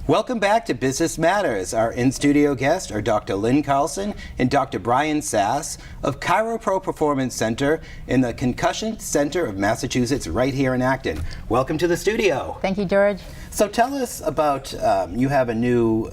Welcome back to Business Matters. Our in-studio guests are Dr. Lynn Carlson and Dr. Brian Sass of ChiroPro Performance Center in the Concussion Center of Massachusetts right here in Acton. Welcome to the studio. Thank you, George. So tell us about, you have a new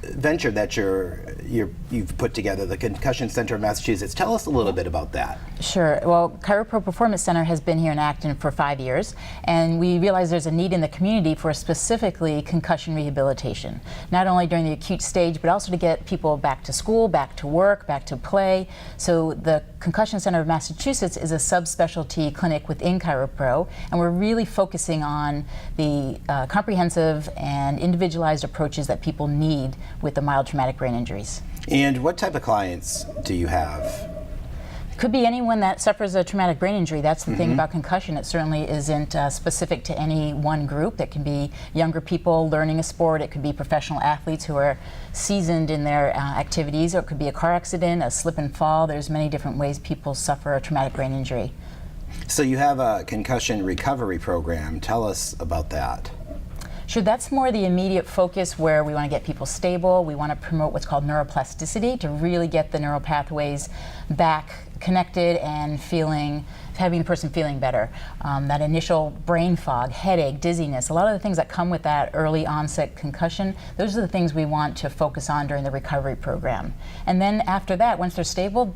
venture that you've put together, the Concussion Center of Massachusetts. Tell us a little bit about that. Sure. Well, ChiroPro Performance Center has been here in Acton for 5 years, and we realize there's a need in the community for specifically concussion rehabilitation, not only during the acute stage, but also to get people back to school, back to work, back to play. So the Concussion Center of Massachusetts is a subspecialty clinic within ChiroPro, and we're really focusing on the comprehensive and individualized approaches that people need with the mild traumatic brain injuries. And what type of clients do you have? Could be anyone that suffers a traumatic brain injury. That's the thing about concussion. It certainly isn't specific to any one group. It can be younger people learning a sport. It could be professional athletes who are seasoned in their activities, or it could be a car accident, a slip and fall. There's many different ways people suffer a traumatic brain injury. So you have a concussion recovery program. Tell us about that. Sure, that's more the immediate focus where we want to get people stable. We want to promote what's called neuroplasticity to really get the neural pathways back connected and having the person feeling better. That initial brain fog, headache, dizziness, a lot of the things that come with that early onset concussion, those are the things we want to focus on during the recovery program. And then after that, once they're stable,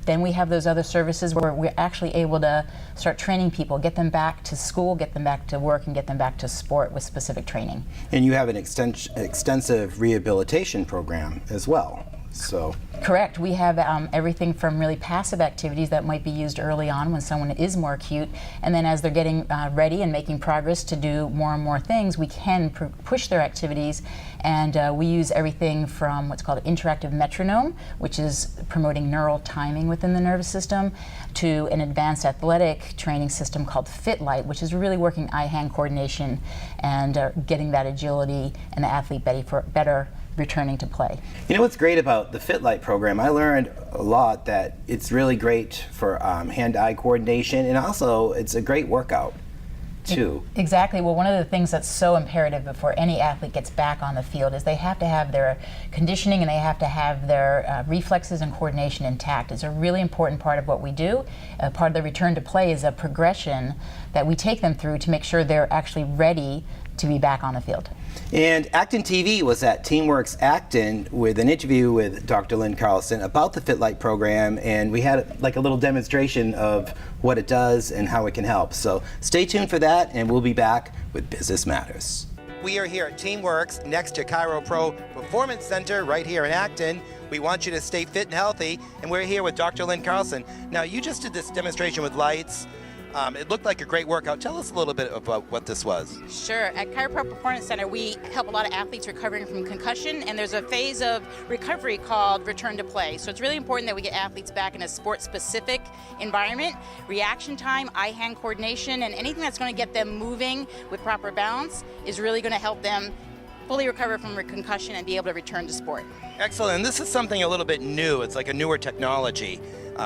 then we have those other services where we're actually able to start training people, get them back to school, get them back to work, and get them back to sport with specific training. And you have an extensive rehabilitation program as well. So. Correct. We have everything from really passive activities that might be used early on when someone is more acute, and then as they're getting ready and making progress to do more and more things, we can push their activities, and we use everything from what's called interactive metronome, which is promoting neural timing within the nervous system, to an advanced athletic training system called FitLight, which is really working eye-hand coordination and getting that agility and the athlete better returning to play. You know what's great about the FitLight program? I learned a lot that it's really great for hand-eye coordination, and also it's a great workout too. Exactly. Well, one of the things that's so imperative before any athlete gets back on the field is they have to have their conditioning and they have to have their reflexes and coordination intact. It's a really important part of what we do. Part of the return to play is a progression that we take them through to make sure they're actually ready to be back on the field. And Acton TV was at Teamworks Acton with an interview with Dr. Lynn Carlson about the FitLight program, and we had like a little demonstration of what it does and how it can help. So stay tuned for that, and we'll be back with Business Matters. We are here at Teamworks next to ChiroPro Performance Center right here in Acton. We want you to stay fit and healthy, and we're here with Dr. Lynn Carlson. Now, you just did this demonstration with lights. It looked like a great workout. Tell us a little bit about what this was. Sure. At ChiroPro Performance Center, we help a lot of athletes recovering from concussion, and there's a phase of recovery called return to play. So it's really important that we get athletes back in a sport-specific environment. Reaction time, eye-hand coordination, and anything that's going to get them moving with proper balance is really going to help them fully recover from a concussion and be able to return to sport. Excellent. And this is something a little bit new. It's like a newer technology.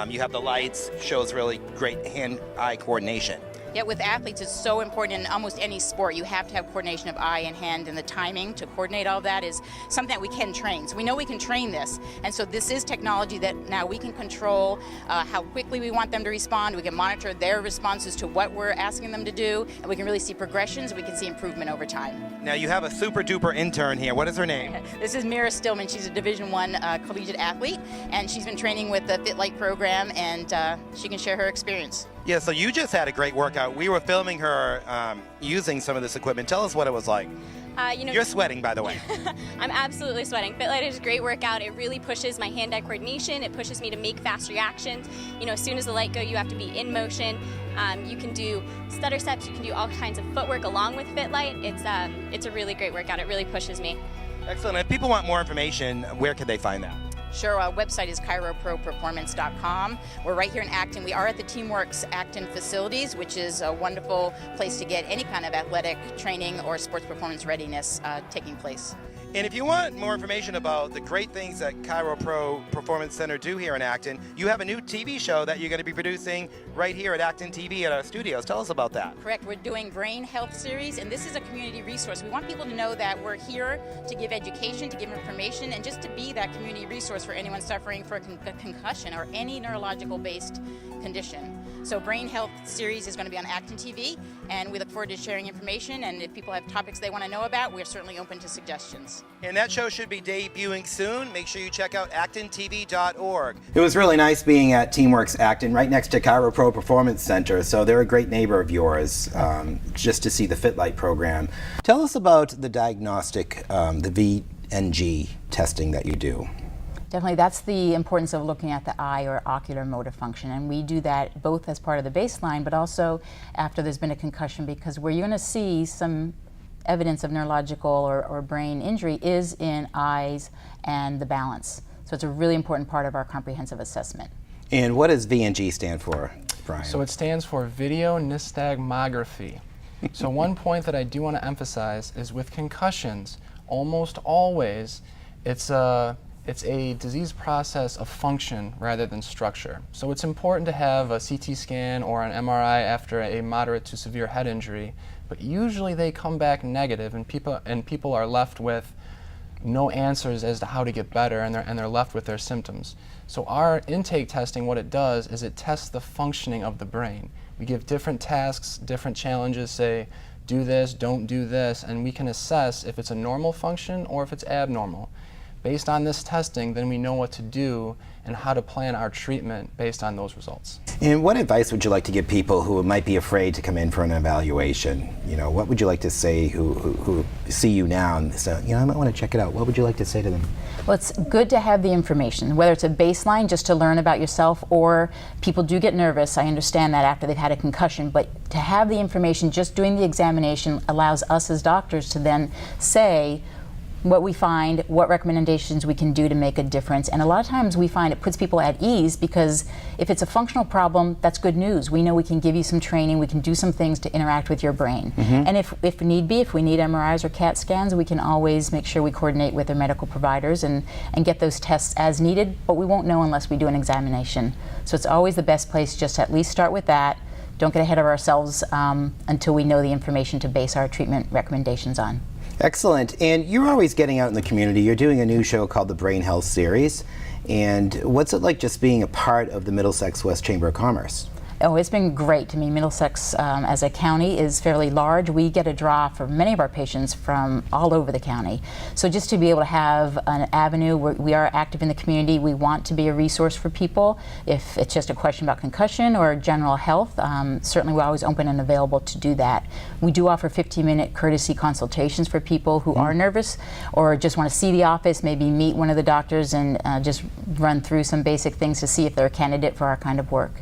You have the lights, shows really great hand-eye coordination. Yeah, with athletes, it's so important in almost any sport. You have to have coordination of eye and hand, and the timing to coordinate all that is something that we can train. So we know we can train this, and so this is technology that now we can control how quickly we want them to respond. We can monitor their responses to what we're asking them to do, and we can really see progressions. We can see improvement over time. Now you have a super duper intern here. What is her name? This is Mira Stillman. She's a Division I collegiate athlete, and she's been training with the FitLight program, and she can share her experience. Yeah, so you just had a great workout. We were filming her using some of this equipment. Tell us what it was like. You're sweating, by the way. I'm absolutely sweating. FitLight is a great workout. It really pushes my hand-eye coordination. It pushes me to make fast reactions. As soon as the light goes, you have to be in motion. You can do stutter steps. You can do all kinds of footwork along with FitLight. It's a really great workout. It really pushes me. Excellent. If people want more information, where can they find that? Sure, our website is chiroproperformance.com. We're right here in Acton. We are at the Teamworks Acton facilities, which is a wonderful place to get any kind of athletic training or sports performance readiness taking place. And if you want more information about the great things that ChiroPro Performance Center do here in Acton, you have a new TV show that you're going to be producing right here at Acton TV at our studios. Tell us about that. Correct. We're doing Brain Health Series, and this is a community resource. We want people to know that we're here to give education, to give information, and just to be that community resource for anyone suffering from a concussion or any neurological-based condition. So Brain Health Series is going to be on Acton TV, and we look forward to sharing information, and if people have topics they want to know about, we're certainly open to suggestions. And that show should be debuting soon. Make sure you check out actontv.org. It was really nice being at Teamworks Acton, right next to ChiroPro Performance Center. So they're a great neighbor of yours, just to see the FitLight program. Tell us about the diagnostic, the VNG testing that you do. Definitely, that's the importance of looking at the eye or ocular motor function, and we do that both as part of the baseline, but also after there's been a concussion, because where you're going to see some evidence of neurological or brain injury is in eyes and the balance. So it's a really important part of our comprehensive assessment. And what does VNG stand for, Brian? So it stands for video nystagmography. So one point that I do want to emphasize is with concussions, almost always it's a disease process of function rather than structure. So it's important to have a CT scan or an MRI after a moderate to severe head injury, but usually they come back negative, and people are left with no answers as to how to get better, and they're left with their symptoms. So our intake testing, what it does is it tests the functioning of the brain. We give different tasks, different challenges, say do this, don't do this, and we can assess if it's a normal function or if it's abnormal. Based on this testing, then we know what to do and how to plan our treatment based on those results. And what advice would you like to give people who might be afraid to come in for an evaluation? You know, what would you like to say who see you now and say, you know, I might want to check it out? What would you like to say to them? Well, it's good to have the information, whether it's a baseline just to learn about yourself, or people do get nervous. I understand that after they've had a concussion, but to have the information, just doing the examination allows us as doctors to then say what we find, what recommendations we can do to make a difference. And a lot of times we find it puts people at ease, because if it's a functional problem, that's good news. We know we can give you some training, we can do some things to interact with your brain. And if need be, if we need MRIs or CAT scans, we can always make sure we coordinate with our medical providers and get those tests as needed, but we won't know unless we do an examination. So it's always the best place just to at least start with that. Don't get ahead of ourselves until we know the information to base our treatment recommendations on. Excellent. And you're always getting out in the community. You're doing a new show called the Brain Health Series. And what's it like just being a part of the Middlesex West Chamber of Commerce? Oh, it's been great to me. Middlesex as a county is fairly large. We get a draw for many of our patients from all over the county. So just to be able to have an avenue where we are active in the community, we want to be a resource for people. If it's just a question about concussion or general health, certainly we're always open and available to do that. We do offer 15-minute courtesy consultations for people who are nervous or just want to see the office, maybe meet one of the doctors and just run through some basic things to see if they're a candidate for our kind of work.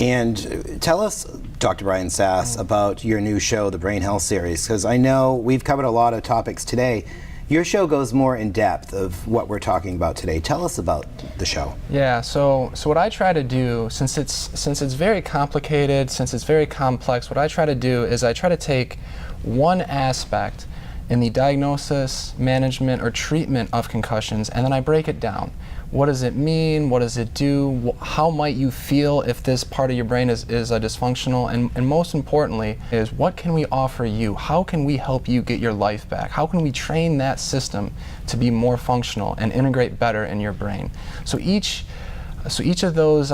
And tell us, Dr. Brian Sass, about your new show, the Brain Health Series, because I know we've covered a lot of topics today. Your show goes more in depth of what we're talking about today. Tell us about the show. Yeah, so what I try to do, since it's very complicated, since it's very complex, what I try to do is I try to take one aspect in the diagnosis, management, or treatment of concussions, and then I break it down. What does it mean? What does it do? How might you feel if this part of your brain is dysfunctional? And most importantly is, what can we offer you? How can we help you get your life back? How can we train that system to be more functional and integrate better in your brain? So each of those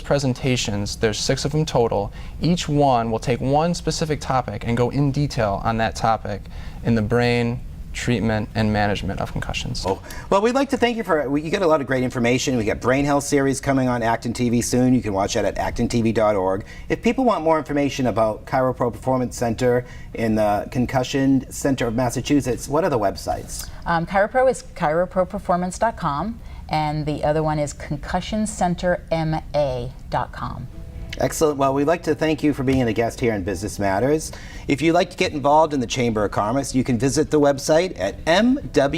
presentations, there's 6 of them total. Each one will take one specific topic and go in detail on that topic in the brain, treatment, and management of concussions. Oh, well, we'd like to thank you for, you get a lot of great information. We got Brain Health Series coming on Acton TV soon. You can watch that at actontv.org. If people want more information about ChiroPro Performance Center in the Concussion Center of Massachusetts, what are the websites? ChiroPro is chiroproperformance.com, and the other one is concussioncenterma.com. Excellent. Well, we'd like to thank you for being a guest here in Business Matters. If you'd like to get involved in the Chamber of Commerce, you can visit the website at mwcoc.com.